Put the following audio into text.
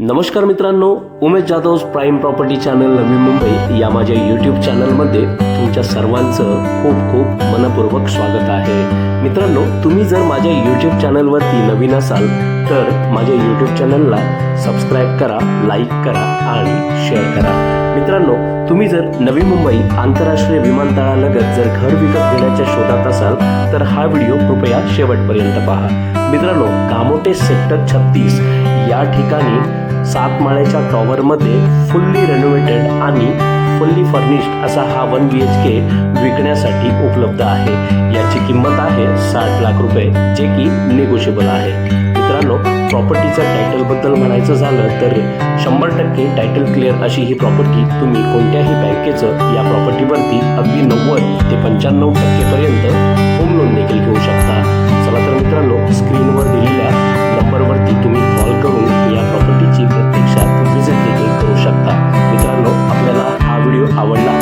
नमस्कार मित्रांनो, Umesh Jadhav prime property channel Navi Mumbai या माझ्या यूट्यूब चॅनलमध्ये तुमच्या सर्वांचं खूप खूप मनपूर्वक स्वागत आहे. मित्रांनो, तुम्ही जर माझ्या यूट्यूब चॅनलवरती नवीन असाल तर माझ्या यूट्यूब चॅनलला सबस्क्राईब करा, लाईक करा आणि शेअर करा. मित्रांनो, तुम्ही जर नवी मुंबई आंतरराष्ट्रीय विमानतळालगत जर घर विकत घेण्याच्या शोधात असाल तर हा व्हिडिओ कृपया शेवटपर्यंत पहा. मित्रांनो, कामोटे सेक्टर 36 या ठिकाणी 7 माळ्याच्या टॉवरमध्ये फुल्ली रेनोव्हेटेड आणि फुल्ली फर्निश्ड असा हा 1 BHK विकण्यासाठी उपलब्ध आहे. याची किंमत आहे 60 लाख रुपये, जे की निगोशिएबल आहे. मित्रांनो, प्रॉपर्टीचं टायटलबद्दल म्हणायचं झालं तर 100% टायटल क्लिअर अशी ही प्रॉपर्टी तुम्ही कोणत्याही बँकेचं या प्रॉपर्टीवरती अगदी 90 ते 95% पर्यंत होम लोन देखील घेऊ शकता. चला तर मित्रांनो, स्क्रीनवर दिलेल्या नंबरवरती तुम्ही कॉल करून या प्रॉपर्टीची प्रत्यक्षात व्हिजिट देखील करू शकता. मित्रांनो, आपल्याला हा व्हिडिओ आवडला